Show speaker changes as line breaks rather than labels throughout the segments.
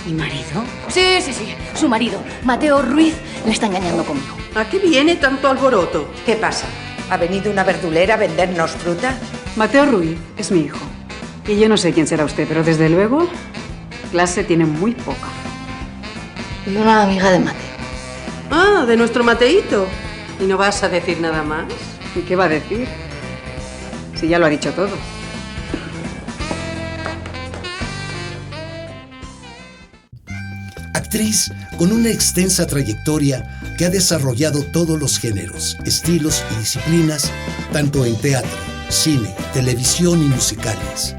¿Mi marido? Sí. Su marido, Mateo Ruiz, le está engañando conmigo.
¿A qué viene tanto alboroto?
¿Qué pasa? ¿Ha venido una verdulera a vendernos fruta?
Mateo Ruiz es mi hijo. Y yo no sé quién será usted, pero desde luego, clase tiene muy poca.
Y una amiga de Mateo.
Ah, de nuestro Mateíto. ¿Y no vas a decir nada más?
¿Y qué va a decir? Si ya lo ha dicho todo.
Actriz con una extensa trayectoria que ha desarrollado todos los géneros, estilos y disciplinas, tanto en teatro, cine, televisión y musicales.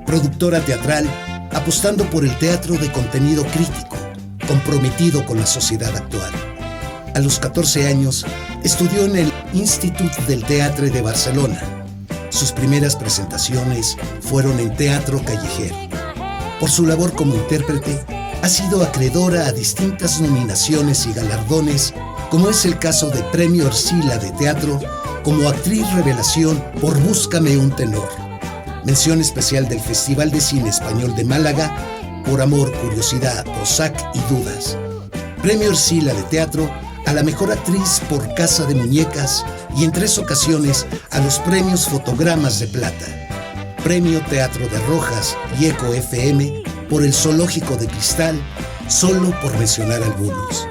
Productora teatral, apostando por el teatro de contenido crítico, comprometido con la sociedad actual. A los 14 años, estudió en el Institut del Teatre de Barcelona. Sus primeras presentaciones fueron en teatro callejero. Por su labor como intérprete, ha sido acreedora a distintas nominaciones y galardones, como es el caso de Premio Ercilla de Teatro, como actriz revelación por Búscame un tenor. Mención especial del Festival de Cine Español de Málaga por Amor, Curiosidad, Prozac y Dudas. Premio Ercilla de Teatro a la mejor actriz por Casa de Muñecas y en 3 ocasiones a los premios Fotogramas de Plata. Premio Teatro de Rojas y Eco FM por El Zoológico de Cristal, solo por mencionar algunos.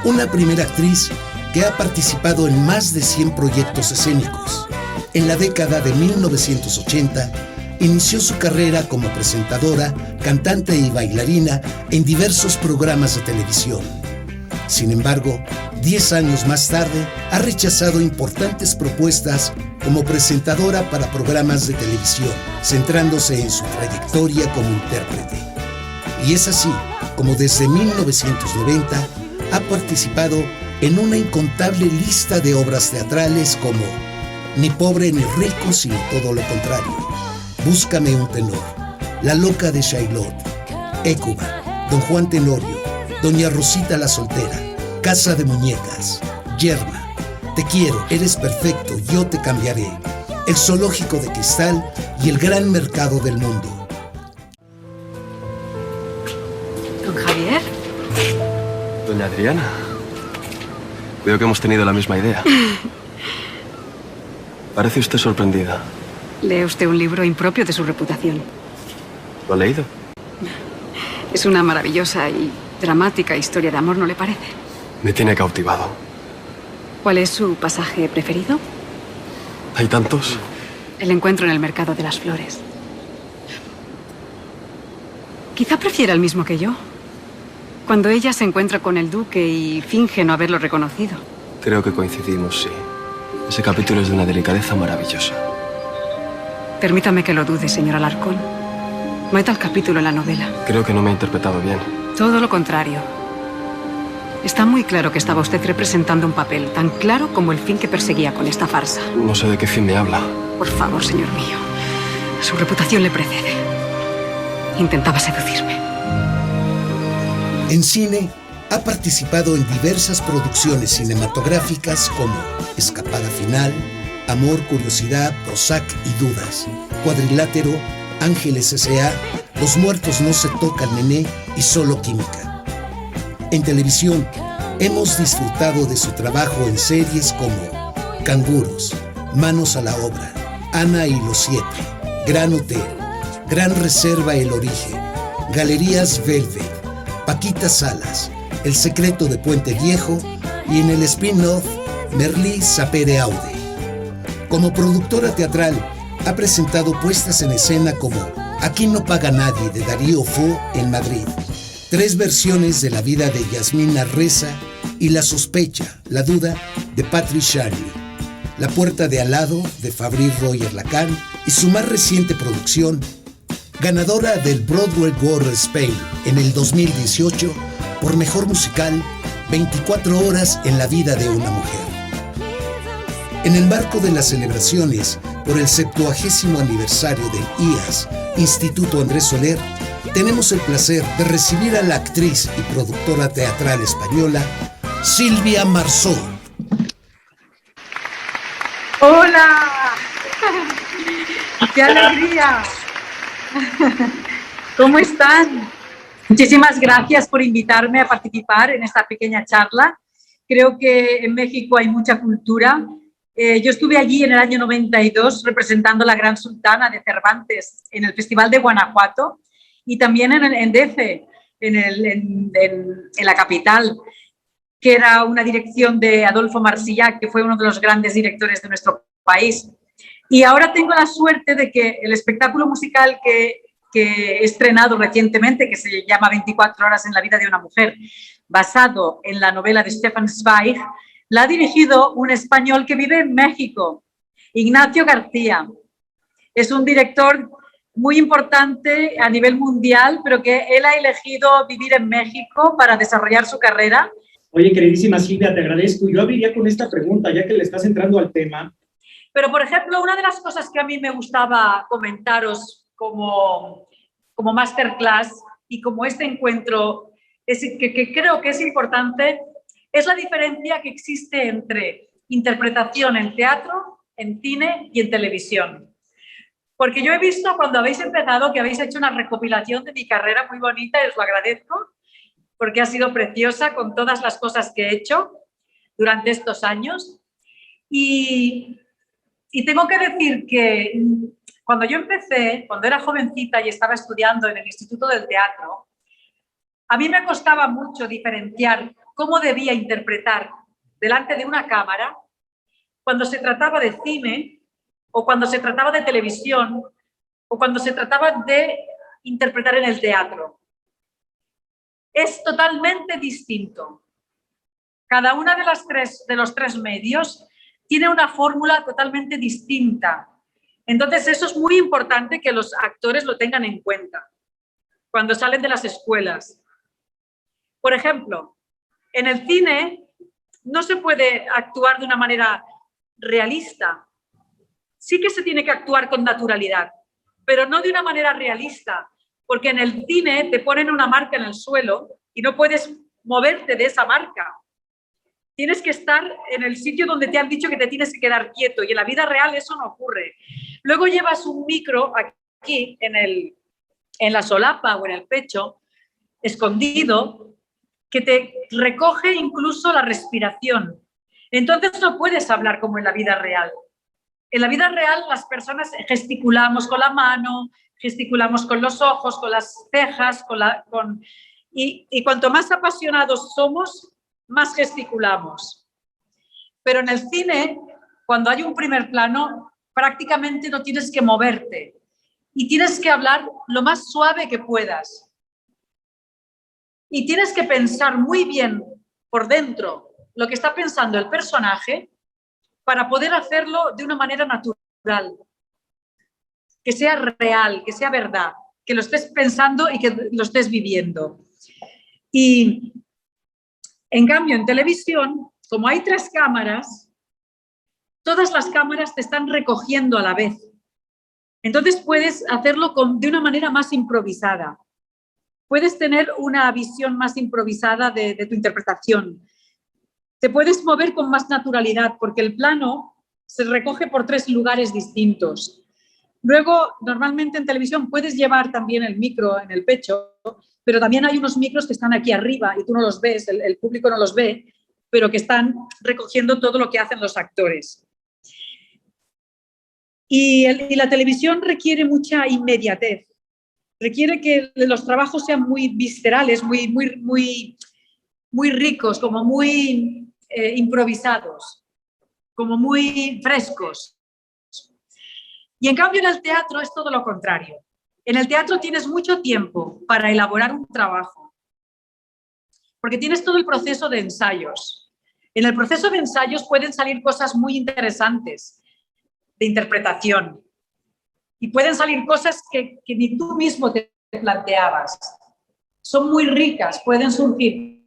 Una primera actriz que ha participado en más de 100 proyectos escénicos. En la década de 1980, inició su carrera como presentadora, cantante y bailarina en diversos programas de televisión. Sin embargo, 10 años más tarde, ha rechazado importantes propuestas como presentadora para programas de televisión, centrándose en su trayectoria como intérprete. Y es así como desde 1990 ha participado en una incontable lista de obras teatrales como Ni pobre ni rico, sino todo lo contrario, Búscame un tenor, La loca de Chaillot, Écuba, Don Juan Tenorio, Doña Rosita la soltera, Casa de Muñecas, Yerma, Te quiero, eres perfecto, yo te cambiaré, El Zoológico de Cristal y El Gran Mercado del Mundo.
¿Don Javier?
Doña Adriana. Veo que hemos tenido la misma idea. Parece usted sorprendida.
Lee usted un libro impropio de su reputación.
¿Lo ha leído?
Es una maravillosa y dramática historia de amor, ¿no le parece?
Me tiene cautivado.
¿Cuál es su pasaje preferido?
¿Hay tantos?
El encuentro en el mercado de las flores. Quizá prefiera el mismo que yo. Cuando ella se encuentra con el duque y finge no haberlo reconocido.
Creo que coincidimos, sí. Ese capítulo es de una delicadeza maravillosa.
Permítame que lo dude, señor Alarcón. No hay tal capítulo en la novela.
Creo que no me ha interpretado bien.
Todo lo contrario. Está muy claro que estaba usted representando un papel, tan claro como el fin que perseguía con esta farsa.
No sé de qué fin me habla.
Por favor, señor mío. Su reputación le precede. Intentaba seducirme.
En cine, ha participado en diversas producciones cinematográficas como Escapada Final, Amor, Curiosidad, Prozac y Dudas, Cuadrilátero, Ángeles S.A., Los muertos no se tocan, Nené y Solo Química. En televisión, hemos disfrutado de su trabajo en series como Canguros, Manos a la Obra, Ana y los 7, Gran Hotel, Gran Reserva El Origen, Galerías Velvet, Paquita Salas, El secreto de Puente Viejo y en el spin-off Merlí Sapere Aude. Como productora teatral, ha presentado puestas en escena como Aquí no paga nadie de Darío Fo en Madrid, 3 versiones de la vida de Yasmina Reza y La sospecha, la duda de Patrick Charney, La puerta de al lado de Fabrice Royer Lacan y su más reciente producción, ganadora del Broadway World Spain en el 2018 por Mejor Musical, 24 horas en la vida de una mujer. En el marco de las celebraciones por el 70º aniversario del IAS, Instituto Andrés Soler, tenemos el placer de recibir a la actriz y productora teatral española, Silvia Marsó.
¡Hola! ¡Qué alegría! ¿Cómo están? Muchísimas gracias por invitarme a participar en esta pequeña charla. Creo que en México hay mucha cultura. Yo estuve allí en el año 92 representando la Gran Sultana de Cervantes en el Festival de Guanajuato y también en DF, en la capital, que era una dirección de Adolfo Marsillac, que fue uno de los grandes directores de nuestro país. Y ahora tengo la suerte de que el espectáculo musical que he estrenado recientemente, que se llama 24 horas en la vida de una mujer, basado en la novela de Stefan Zweig, la ha dirigido un español que vive en México, Ignacio García. Es un director muy importante a nivel mundial, pero que él ha elegido vivir en México para desarrollar su carrera.
Oye, queridísima Silvia, te agradezco. Yo abriría con esta pregunta, ya que le estás entrando al tema.
Pero, por ejemplo, una de las cosas que a mí me gustaba comentaros como masterclass y como este encuentro que creo que es importante, es la diferencia que existe entre interpretación en teatro, en cine y en televisión. Porque yo he visto cuando habéis empezado que habéis hecho una recopilación de mi carrera muy bonita y os lo agradezco porque ha sido preciosa con todas las cosas que he hecho durante estos años. Y tengo que decir que cuando yo empecé, cuando era jovencita y estaba estudiando en el Instituto del Teatro, a mí me costaba mucho diferenciar cómo debía interpretar delante de una cámara cuando se trataba de cine o cuando se trataba de televisión o cuando se trataba de interpretar en el teatro. Es totalmente distinto. Cada una de los tres medios tiene una fórmula totalmente distinta. Entonces, eso es muy importante que los actores lo tengan en cuenta cuando salen de las escuelas. Por ejemplo, en el cine no se puede actuar de una manera realista. Sí que se tiene que actuar con naturalidad, pero no de una manera realista, porque en el cine te ponen una marca en el suelo y no puedes moverte de esa marca. Tienes que estar en el sitio donde te han dicho que te tienes que quedar quieto y en la vida real eso no ocurre. Luego llevas un micro aquí en la solapa o en el pecho, escondido, que te recoge incluso la respiración. Entonces no puedes hablar como en la vida real. En la vida real las personas gesticulamos con la mano, gesticulamos con los ojos, con las cejas, y cuanto más apasionados somos, más gesticulamos. Pero en el cine, cuando hay un primer plano, prácticamente no tienes que moverte y tienes que hablar lo más suave que puedas. Y tienes que pensar muy bien por dentro lo que está pensando el personaje para poder hacerlo de una manera natural, que sea real, que sea verdad, que lo estés pensando y que lo estés viviendo. Y en cambio, en televisión, como hay 3 cámaras, todas las cámaras te están recogiendo a la vez. Entonces puedes hacerlo de una manera más improvisada. Puedes tener una visión más improvisada de tu interpretación. Te puedes mover con más naturalidad porque el plano se recoge por 3 lugares distintos. Luego, normalmente en televisión puedes llevar también el micro en el pecho, pero también hay unos micros que están aquí arriba y tú no los ves, el público no los ve, pero que están recogiendo todo lo que hacen los actores. Y la televisión requiere mucha inmediatez. Requiere que los trabajos sean muy viscerales, muy ricos, como muy improvisados, como muy frescos. Y en cambio en el teatro es todo lo contrario. En el teatro tienes mucho tiempo para elaborar un trabajo, porque tienes todo el proceso de ensayos. En el proceso de ensayos pueden salir cosas muy interesantes de interpretación y pueden salir cosas que ni tú mismo te planteabas. Son muy ricas, pueden surgir.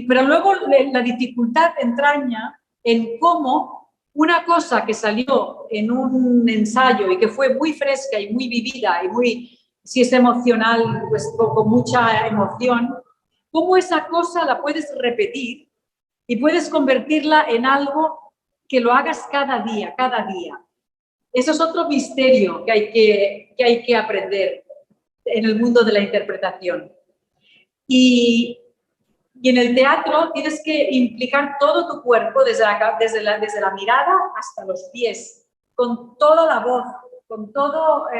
Pero luego la dificultad entraña en cómo una cosa que salió en un ensayo y que fue muy fresca y muy vivida y si es emocional, pues con mucha emoción, cómo esa cosa la puedes repetir y puedes convertirla en algo que lo hagas cada día, cada día. Eso es otro misterio que hay que aprender en el mundo de la interpretación. Y en el teatro tienes que implicar todo tu cuerpo, desde la mirada hasta los pies, con toda la voz, con toda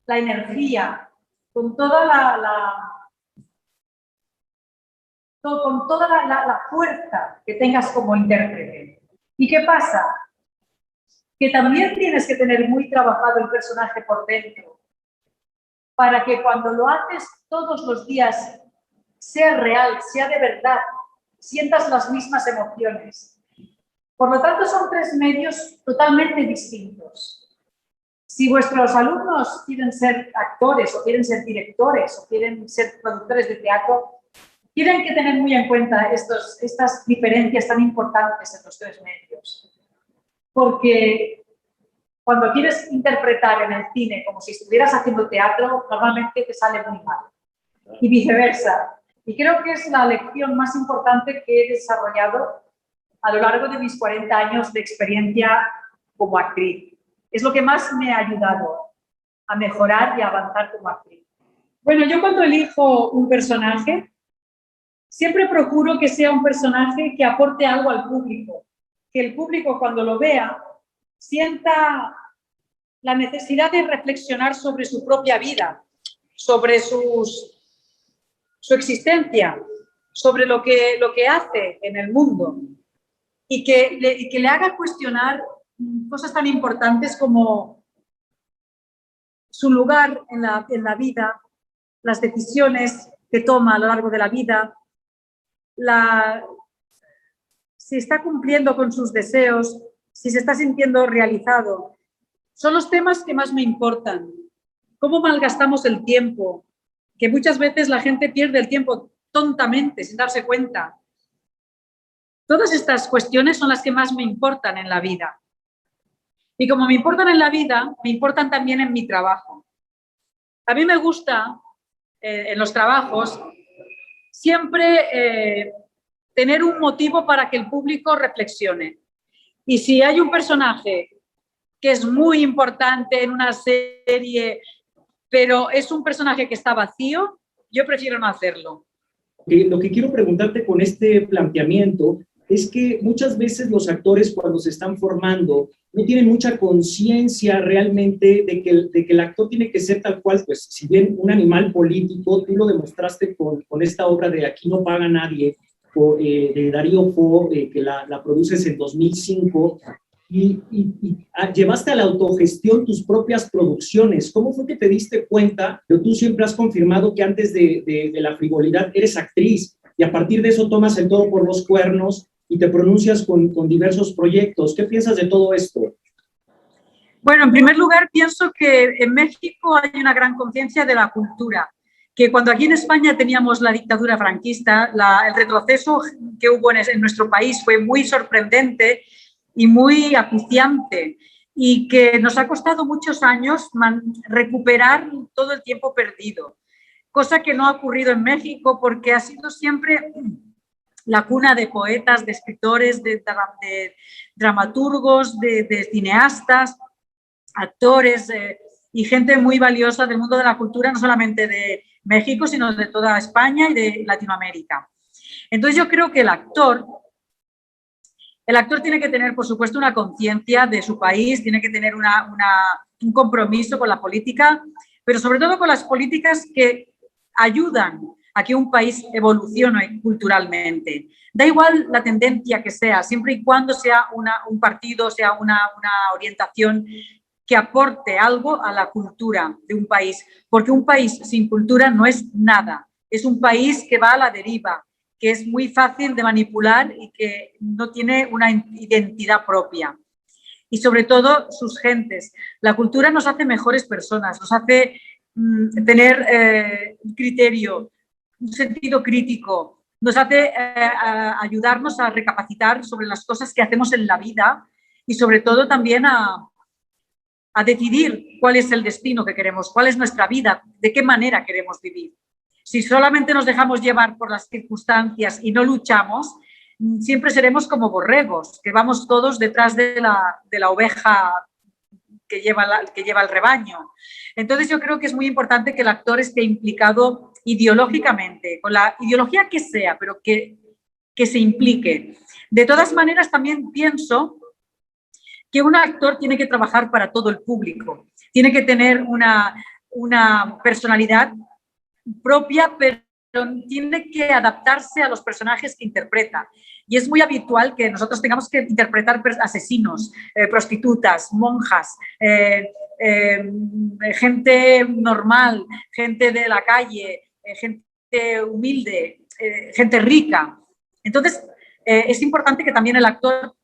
la energía, con toda la fuerza que tengas como intérprete. ¿Y qué pasa? Que también tienes que tener muy trabajado el personaje por dentro, para que cuando lo haces todos los días sea real, sea de verdad, sientas las mismas emociones. Por lo tanto, son tres medios totalmente distintos. Si vuestros alumnos quieren ser actores o quieren ser directores o quieren ser productores de teatro, tienen que tener muy en cuenta estas diferencias tan importantes en los tres medios. Porque cuando quieres interpretar en el cine como si estuvieras haciendo teatro, normalmente te sale muy mal. Y viceversa. Y creo que es la lección más importante que he desarrollado a lo largo de mis 40 años de experiencia como actriz. Es lo que más me ha ayudado a mejorar y a avanzar como actriz.
Bueno, yo cuando elijo un personaje, siempre procuro que sea un personaje que aporte algo al público, que el público cuando lo vea sienta la necesidad de reflexionar sobre su propia vida, sobre su existencia, sobre lo que hace en el mundo y que le haga cuestionar cosas tan importantes como su lugar en la vida, las decisiones que toma a lo largo de la vida, si está cumpliendo con sus deseos, si se está sintiendo realizado. Son los temas que más me importan. ¿Cómo malgastamos el tiempo? Que muchas veces la gente pierde el tiempo tontamente, sin darse cuenta. Todas estas cuestiones son las que más me importan en la vida. Y como me importan en la vida, me importan también en mi trabajo. A mí me gusta, en los trabajos, siempre tener un motivo para que el público reflexione. Y si hay un personaje que es muy importante en una serie, pero es un personaje que está vacío, yo prefiero no hacerlo. Lo que quiero preguntarte con este planteamiento es que muchas veces los actores cuando se están formando no tienen mucha conciencia realmente de que el actor tiene que ser tal cual, pues si bien un animal político, tú lo demostraste con esta obra de Aquí no paga nadie, de Darío Fo, que la produces en 2005, y llevaste a la autogestión tus propias producciones. ¿Cómo fue que te diste cuenta? Pero tú siempre has confirmado que antes de la frivolidad eres actriz, y a partir de eso tomas el toro por los cuernos y te pronuncias con diversos proyectos. ¿Qué piensas de todo esto?
Bueno, en primer lugar, pienso que en México hay una gran conciencia de la cultura, que cuando aquí en España teníamos la dictadura franquista, el retroceso que hubo en nuestro país fue muy sorprendente y muy acuciante, y que nos ha costado muchos años recuperar todo el tiempo perdido, cosa que no ha ocurrido en México porque ha sido siempre la cuna de poetas, de escritores, de dramaturgos, de cineastas, actores y gente muy valiosa del mundo de la cultura, no solamente de México, sino de toda España y de Latinoamérica. Entonces yo creo que el actor tiene que tener, por supuesto, una conciencia de su país, tiene que tener un compromiso con la política, pero sobre todo con las políticas que ayudan a que un país evolucione culturalmente. Da igual la tendencia que sea, siempre y cuando sea un partido, sea una orientación que aporte algo a la cultura de un país, porque un país sin cultura no es nada, es un país que va a la deriva, que es muy fácil de manipular y que no tiene una identidad propia. Y sobre todo sus gentes. La cultura nos hace mejores personas, nos hace tener un criterio, un sentido crítico, nos hace ayudarnos a recapacitar sobre las cosas que hacemos en la vida y sobre todo también a decidir cuál es el destino que queremos, cuál es nuestra vida, de qué manera queremos vivir. Si solamente nos dejamos llevar por las circunstancias y no luchamos, siempre seremos como borregos, que vamos todos detrás de la oveja que lleva el rebaño. Entonces yo creo que es muy importante que el actor esté implicado
ideológicamente, con la ideología que sea, pero que se implique. De todas maneras, también pienso que un actor tiene que trabajar para todo el público, tiene que tener una personalidad propia, pero tiene que adaptarse a los personajes que interpreta. Y es muy habitual que nosotros tengamos que interpretar asesinos, prostitutas, monjas, gente normal, gente de la calle, gente humilde, gente rica. Entonces, es importante que también el actor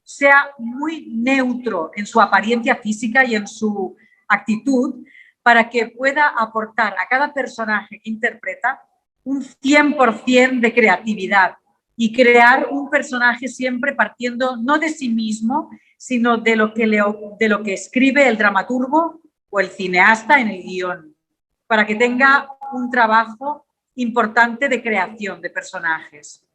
sea muy neutro en su apariencia física y en su actitud para que pueda aportar a cada personaje que interpreta un 100% de creatividad y crear un personaje siempre partiendo no de sí mismo, sino de lo que escribe el dramaturgo o el cineasta en el guión, para que tenga un trabajo importante de creación de personajes.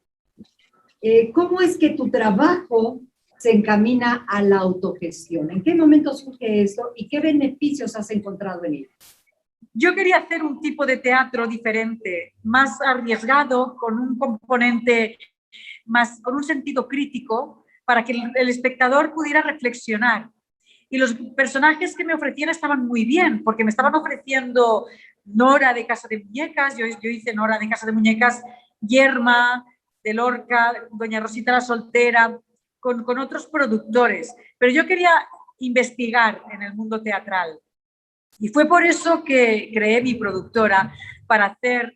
¿Cómo es que tu trabajo se encamina a la autogestión? ¿En qué momento surge esto y qué beneficios has encontrado en ello?
Yo quería hacer un tipo de teatro diferente, más arriesgado, con un componente más, con un sentido crítico, para que el espectador pudiera reflexionar. Y los personajes que me ofrecían estaban muy bien, porque me estaban ofreciendo Nora de Casa de Muñecas, yo hice Nora de Casa de Muñecas, Yerma de Lorca, Doña Rosita la Soltera, con otros productores. Pero yo quería investigar en el mundo teatral. Y fue por eso que creé mi productora para hacer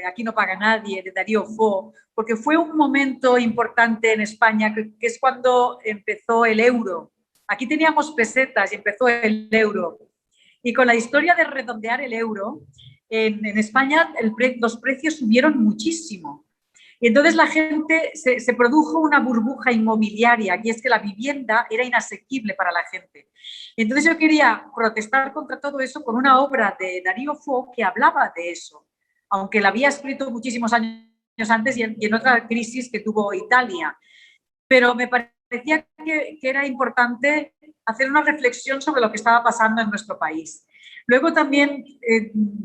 Aquí no paga nadie, de Darío Fo, porque fue un momento importante en España, que es cuando empezó el euro. Aquí teníamos pesetas y empezó el euro. Y con la historia de redondear el euro, en España los precios subieron muchísimo. Y entonces la gente, se produjo una burbuja inmobiliaria, y es que la vivienda era inasequible para la gente. Entonces yo quería protestar contra todo eso con una obra de Darío Fo que hablaba de eso, aunque la había escrito muchísimos años antes y en otra crisis que tuvo Italia. Pero me parecía que era importante hacer una reflexión sobre lo que estaba pasando en nuestro país. Luego también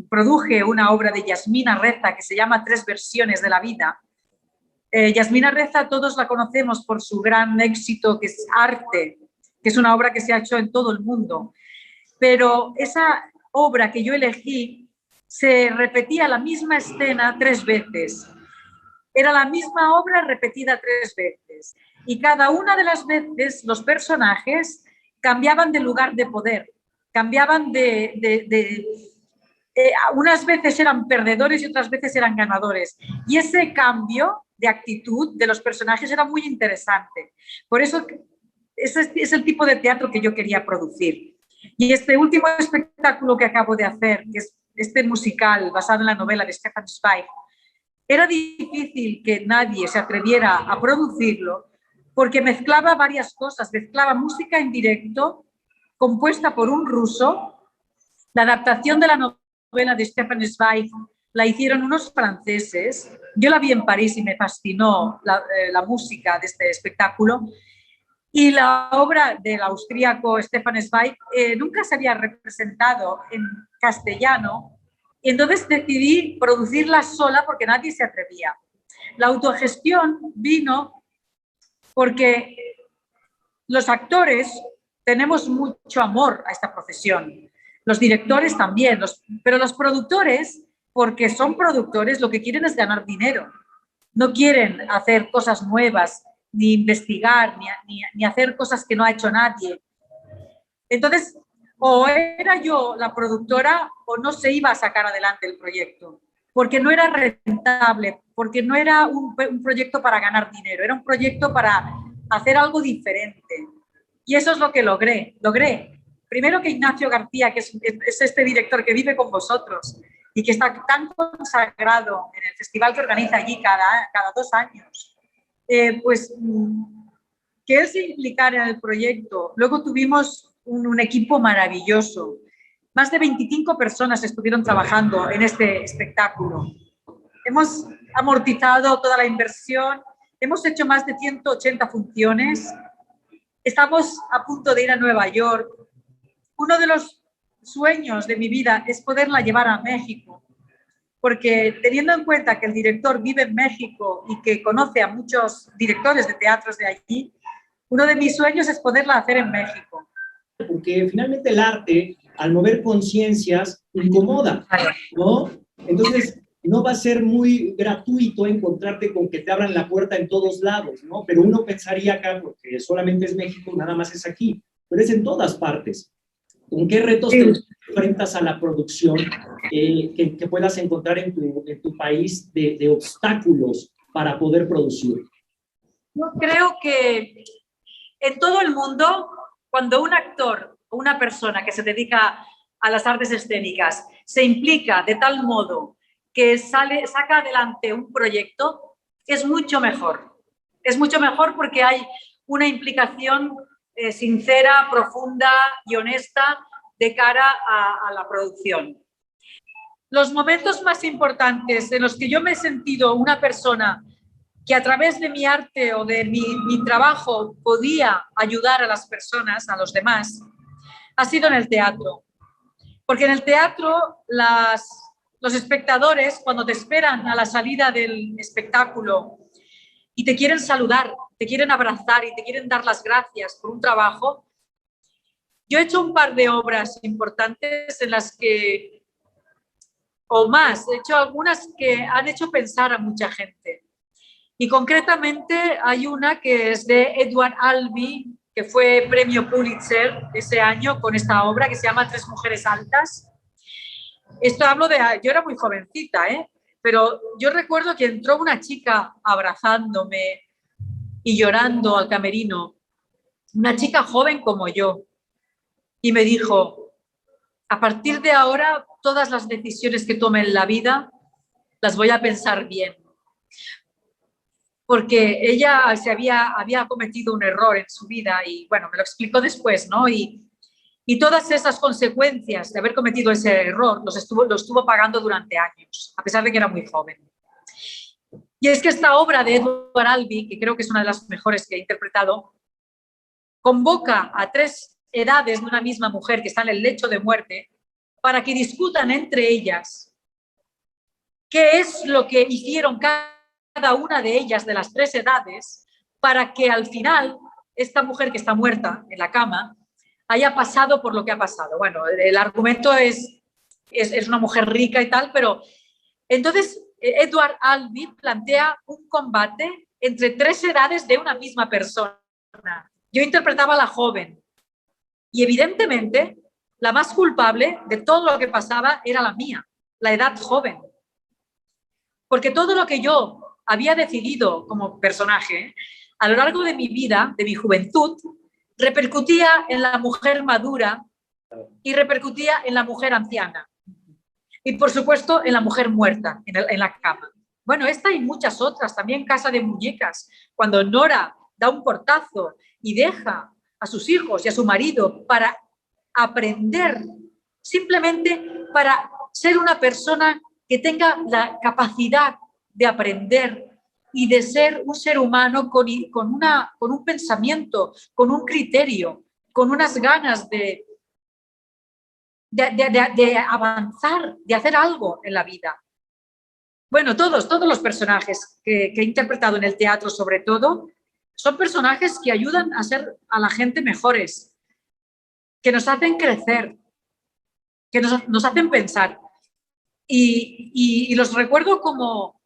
produje una obra de Yasmina Reza que se llama Tres versiones de la vida. Yasmina Reza todos la conocemos por su gran éxito, que es Arte, que es una obra que se ha hecho en todo el mundo. Pero esa obra que yo elegí se repetía la misma escena 3 veces. Era la misma obra repetida 3 veces. Y cada una de las veces los personajes cambiaban de lugar de poder, cambiaban unas veces eran perdedores y otras veces eran ganadores. Y ese cambio de actitud de los personajes era muy interesante. Por eso ese es el tipo de teatro que yo quería producir. Y este último espectáculo que acabo de hacer, que es este musical basado en la novela de Stefan Zweig, era difícil que nadie se atreviera a producirlo porque mezclaba varias cosas. Mezclaba música en directo compuesta por un ruso, la adaptación de la novela de Stefan Zweig la hicieron unos franceses. Yo la vi en París y me fascinó la música de este espectáculo. Y la obra del austríaco Stefan Zweig nunca se había representado en castellano, y entonces decidí producirla sola porque nadie se atrevía. La autogestión vino porque los actores tenemos mucho amor a esta profesión, los directores también, pero los productores, porque son productores, lo que quieren es ganar dinero, no quieren hacer cosas nuevas, ni investigar, ni hacer cosas que no ha hecho nadie. Entonces, o era yo la productora o no se iba a sacar adelante el proyecto, porque no era rentable, porque no era un proyecto para ganar dinero, era un proyecto para hacer algo diferente. Y eso es lo que logré. Primero que Ignacio García, que es este director que vive con vosotros y que está tan consagrado en el festival que organiza allí cada 2 años, pues que él se implicara en el proyecto. Luego tuvimos un equipo maravilloso. Más de 25 personas estuvieron trabajando en este espectáculo. Hemos amortizado toda la inversión, hemos hecho más de 180 funciones. Estamos a punto de ir a Nueva York. Uno de los sueños de mi vida es poderla llevar a México.
porque teniendo en cuenta que el director vive en México y que conoce a muchos directores de teatros de allí, uno de mis sueños es poderla hacer en México.
Porque finalmente el arte, al mover conciencias, incomoda, ¿no? Entonces, no va a ser muy gratuito encontrarte con que te abran la puerta en todos lados, ¿no? Pero uno pensaría acá, porque solamente es México, nada más es aquí, pero es en todas partes. ¿Con qué retos te enfrentas a la producción que puedas encontrar en tu país de obstáculos para poder producir?
Yo creo que en todo el mundo, cuando un actor o una persona que se dedica a las artes escénicas se implica de tal modo que saca adelante un proyecto, es mucho mejor. Es mucho mejor porque hay una implicación sincera, profunda y honesta de cara a la producción. Los momentos más importantes en los que yo me he sentido una persona que a través de mi arte o de mi trabajo podía ayudar a las personas, a los demás, ha sido en el teatro. Porque en el teatro los espectadores, cuando te esperan a la salida del espectáculo y te quieren saludar, te quieren abrazar y te quieren dar las gracias por un trabajo, yo he hecho un par de obras importantes en las que, o más, he hecho algunas que han hecho pensar a mucha gente. Y concretamente hay una que es de Edward Albee, que fue premio Pulitzer ese año con esta obra que se llama Tres mujeres altas. Esto hablo de... Yo era muy jovencita, pero yo recuerdo que entró una chica abrazándome y llorando al camerino, una chica joven como yo, y me dijo, a partir de ahora todas las decisiones que tome en la vida las voy a pensar bien. Porque ella había cometido un error en su vida y, bueno, me lo explicó después, ¿no? Y todas esas consecuencias de haber cometido ese error lo estuvo pagando durante años, a pesar de que era muy joven. Y es que esta obra de Edward Albee, que creo que es una de las mejores que he interpretado, convoca a tres edades de una misma mujer que está en el lecho de muerte para que discutan entre ellas qué es lo que hicieron cada una de ellas de las tres edades para que al final esta mujer que está muerta en la cama haya pasado por lo que ha pasado. Bueno, el argumento es una mujer rica y tal, pero entonces Edward Albee plantea un combate entre tres edades de una misma persona. Yo interpretaba a la joven y evidentemente la más culpable de todo lo que pasaba era la mía, la edad joven. Porque todo lo que yo había decidido como personaje a lo largo de mi vida, de mi juventud, repercutía en la mujer madura y repercutía en la mujer anciana. Y por supuesto en la mujer muerta, en la cama. Bueno, esta y muchas otras, también Casa de Muñecas, cuando Nora da un portazo y deja a sus hijos y a su marido para aprender, simplemente para ser una persona que tenga la capacidad de aprender y de ser un ser humano con un pensamiento, con un criterio, con unas ganas de avanzar, de hacer algo en la vida. Bueno, todos los personajes que he interpretado en el teatro, sobre todo, son personajes que ayudan a ser a la gente mejores, que nos hacen crecer, que nos hacen pensar. Y los recuerdo como,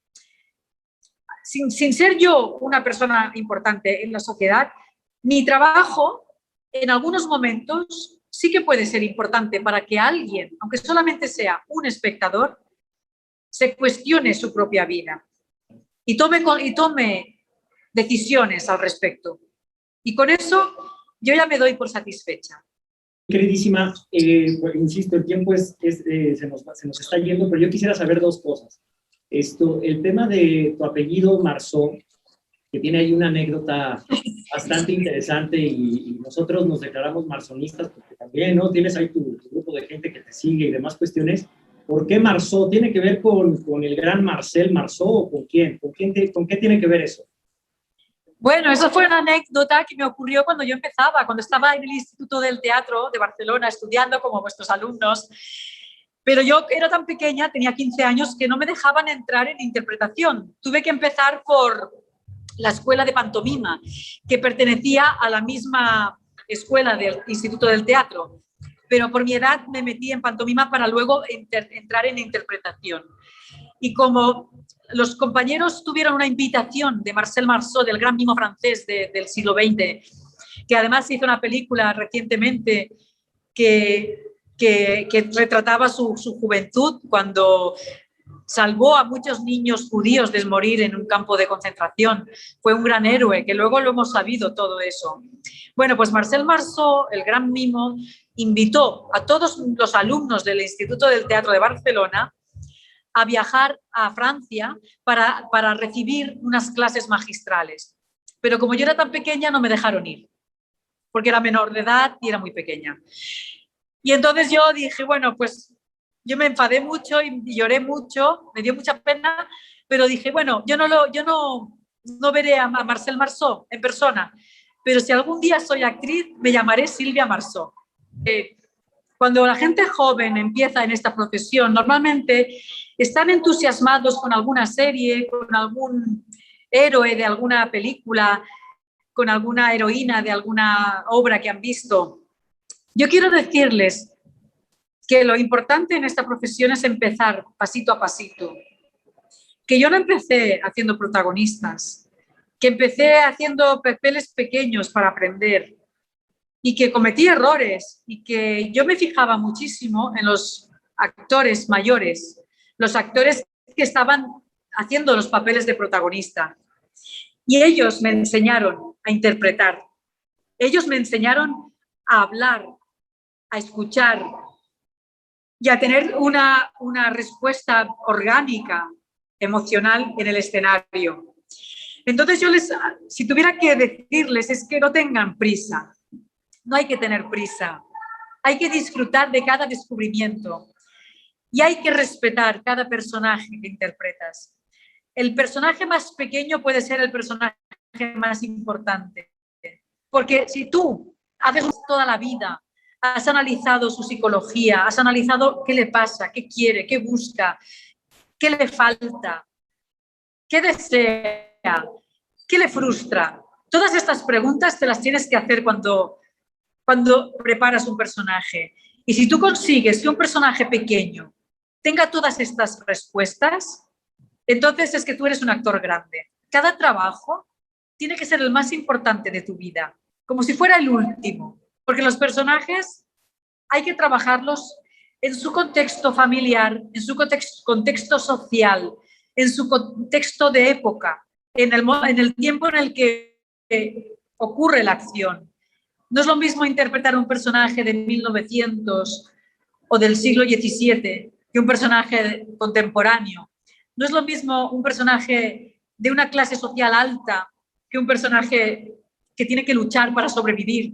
sin ser yo una persona importante en la sociedad, mi trabajo en algunos momentos sí que puede ser importante para que alguien, aunque solamente sea un espectador, se cuestione su propia vida y tome decisiones al respecto. Y con eso yo ya me doy por satisfecha.
Queridísima, insisto, el tiempo se nos está yendo, pero yo quisiera saber dos cosas. El tema de tu apellido Marceau, que tiene ahí una anécdota bastante interesante y nosotros nos declaramos marzonistas porque también, ¿no? Tienes ahí tu grupo de gente que te sigue y demás cuestiones. ¿Por qué Marceau? ¿Tiene que ver con el gran Marcel Marceau o con quién? ¿Con qué tiene que ver eso?
Bueno, eso fue una anécdota que me ocurrió cuando yo empezaba, cuando estaba en el Instituto del Teatro de Barcelona estudiando como vuestros alumnos. Pero yo era tan pequeña, tenía 15 años, que no me dejaban entrar en interpretación. Tuve que empezar por la escuela de pantomima, que pertenecía a la misma escuela del Instituto del Teatro. Pero por mi edad me metí en pantomima para luego entrar en interpretación. Y como los compañeros tuvieron una invitación de Marcel Marceau, del gran mimo francés del siglo XX, que además hizo una película recientemente que retrataba su juventud cuando salvó a muchos niños judíos de morir en un campo de concentración. Fue un gran héroe, que luego lo hemos sabido todo eso. Bueno, pues Marcel Marceau, el gran mimo, invitó a todos los alumnos del Instituto del Teatro de Barcelona a viajar a Francia para recibir unas clases magistrales. Pero como yo era tan pequeña, no me dejaron ir, porque era menor de edad y era muy pequeña. Y entonces yo dije, bueno, pues yo me enfadé mucho y lloré mucho, me dio mucha pena, pero dije, bueno, yo no veré a Marcel Marceau en persona, pero si algún día soy actriz, me llamaré Silvia Marceau. Cuando la gente joven empieza en esta profesión, normalmente están entusiasmados con alguna serie, con algún héroe de alguna película, con alguna heroína de alguna obra que han visto. Yo quiero decirles que lo importante en esta profesión es empezar pasito a pasito. Que yo no empecé haciendo protagonistas, que empecé haciendo papeles pequeños para aprender y que cometí errores y que yo me fijaba muchísimo en los actores mayores, los actores que estaban haciendo los papeles de protagonista. Y ellos me enseñaron a interpretar, ellos me enseñaron a hablar, a escuchar y a tener una respuesta orgánica, emocional en el escenario. Entonces si tuviera que decirles, es que no tengan prisa, no hay que tener prisa, hay que disfrutar de cada descubrimiento y hay que respetar cada personaje que interpretas. El personaje más pequeño puede ser el personaje más importante, porque si tú haces toda la vida, has analizado su psicología, has analizado qué le pasa, qué quiere, qué busca, qué le falta, qué desea, qué le frustra. Todas estas preguntas te las tienes que hacer cuando preparas un personaje. Y si tú consigues que un personaje pequeño tenga todas estas respuestas, entonces es que tú eres un actor grande. Cada trabajo tiene que ser el más importante de tu vida, como si fuera el último. Porque los personajes hay que trabajarlos en su contexto familiar, en su contexto social, en su contexto de época, en el tiempo en el que ocurre la acción. No es lo mismo interpretar un personaje de 1900 o del siglo XVII que un personaje contemporáneo. No es lo mismo un personaje de una clase social alta que un personaje que tiene que luchar para sobrevivir.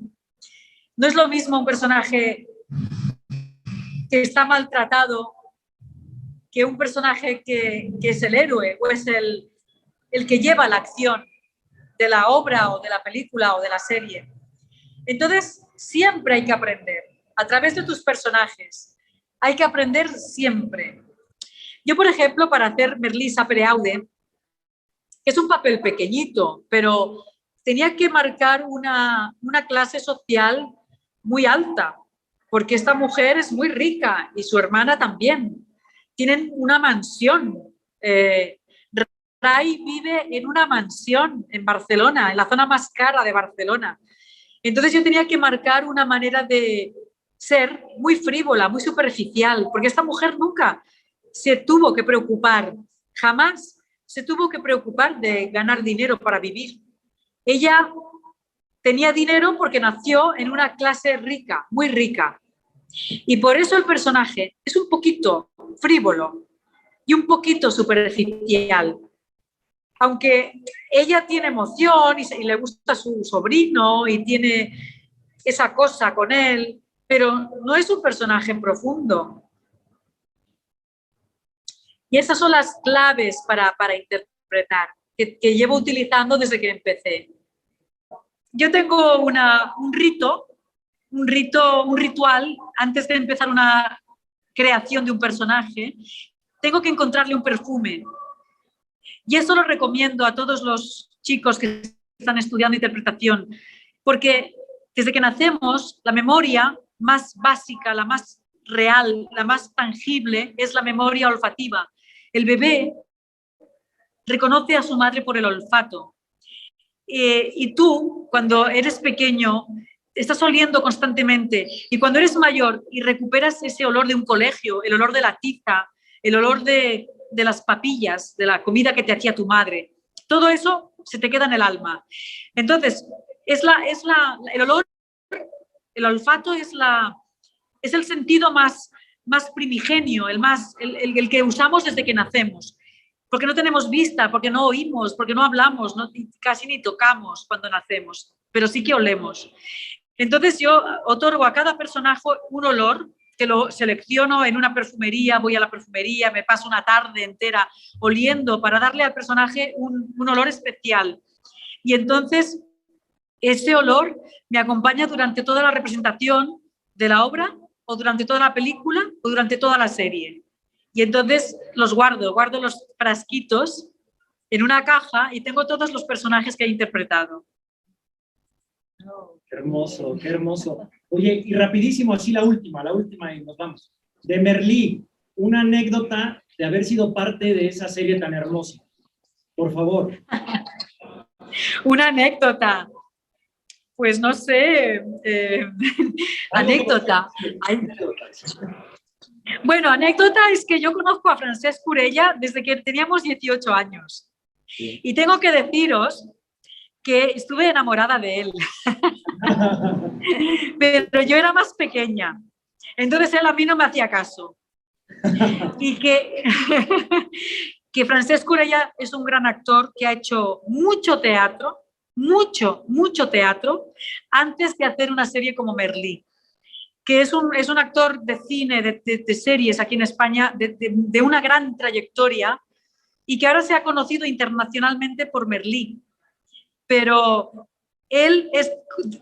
No es lo mismo un personaje que está maltratado que un personaje que es el héroe o es el que lleva la acción de la obra o de la película o de la serie. Entonces, siempre hay que aprender. A través de tus personajes hay que aprender siempre. Yo, por ejemplo, para hacer Merlí Sapereaude, que es un papel pequeñito, pero tenía que marcar una clase social muy alta, porque esta mujer es muy rica y su hermana también. Tienen una mansión. Ray vive en una mansión en Barcelona, en la zona más cara de Barcelona. Entonces yo tenía que marcar una manera de ser muy frívola, muy superficial, porque esta mujer nunca se tuvo que preocupar, jamás se tuvo que preocupar de ganar dinero para vivir. Ella tenía dinero porque nació en una clase rica, muy rica. Y por eso el personaje es un poquito frívolo y un poquito superficial. Aunque ella tiene emoción y le gusta su sobrino y tiene esa cosa con él, pero no es un personaje profundo. Y esas son las claves para interpretar, que llevo utilizando desde que empecé. Yo tengo un ritual antes de empezar
creación de un personaje, tengo que encontrarle un perfume. Y eso lo recomiendo a todos los chicos que están estudiando interpretación, porque desde que nacemos, la memoria más básica, la más real, la más tangible, es la memoria olfativa. El bebé reconoce a su madre por el olfato. Y tú, cuando eres pequeño, estás oliendo constantemente. Y cuando eres mayor y recuperas ese olor de un colegio, el olor de la tiza, el olor de las papillas, de la comida que te hacía tu madre, todo eso se te queda en el alma. Entonces, el olor, el olfato es el sentido más primigenio, el que usamos desde que nacemos. Porque no tenemos vista, porque no oímos, porque no hablamos, casi ni tocamos cuando nacemos, pero sí que olemos. Entonces yo otorgo a cada personaje un olor que lo selecciono en una perfumería, voy a la perfumería, me paso una tarde entera oliendo para darle al personaje un olor especial. Y entonces ese olor me acompaña durante toda la representación de la obra, o durante toda la película, o durante toda la serie. Y entonces los guardo los frasquitos en una caja y tengo todos los personajes que he interpretado.
Oh, qué hermoso, qué hermoso. Oye, y rapidísimo, así la última y nos vamos. De Merlí, una anécdota de haber sido parte de esa serie tan hermosa. Por favor.
Una anécdota. Pues no sé, anécdota. Bueno, anécdota es que yo conozco a Francesc Curella desde que teníamos 18 años. Sí. Y tengo que deciros que estuve enamorada de él. Pero yo era más pequeña. Entonces él a mí no me hacía caso. Y que Francesc Curella es un gran actor que ha hecho mucho teatro, mucho teatro, antes de hacer una serie como Merlí, que es un actor de cine, de series aquí en España, de una gran trayectoria y que ahora se ha conocido internacionalmente por Merlí. Pero él es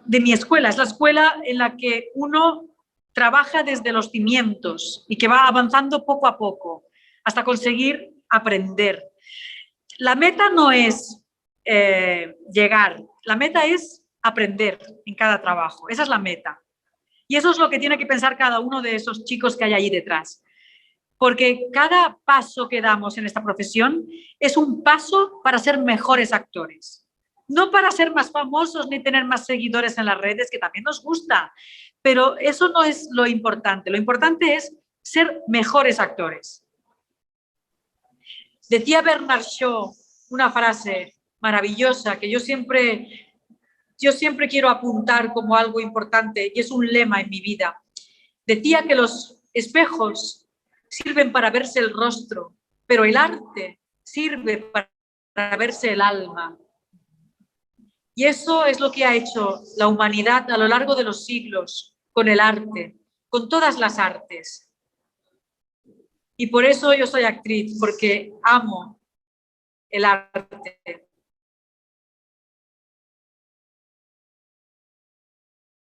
de mi escuela, es la escuela en la que uno trabaja desde los cimientos y que va avanzando poco a poco hasta conseguir aprender. La meta no es llegar, la meta es aprender en cada trabajo, esa es la meta. Y eso es lo que tiene que pensar cada uno de esos chicos que hay ahí detrás. Porque cada paso que damos en esta profesión es un paso para ser mejores actores. No para ser más famosos ni tener más seguidores en las redes, que también nos gusta. Pero eso no es lo importante. Lo importante es ser mejores actores. Decía Bernard Shaw una frase maravillosa que yo siempre quiero apuntar como algo importante y es un lema en mi vida. Decía que los espejos sirven para verse el rostro, pero el arte sirve para verse el alma. Y eso es lo que ha hecho la humanidad a lo largo de los siglos con el arte, con todas las artes. Y por eso yo soy actriz, porque amo el arte.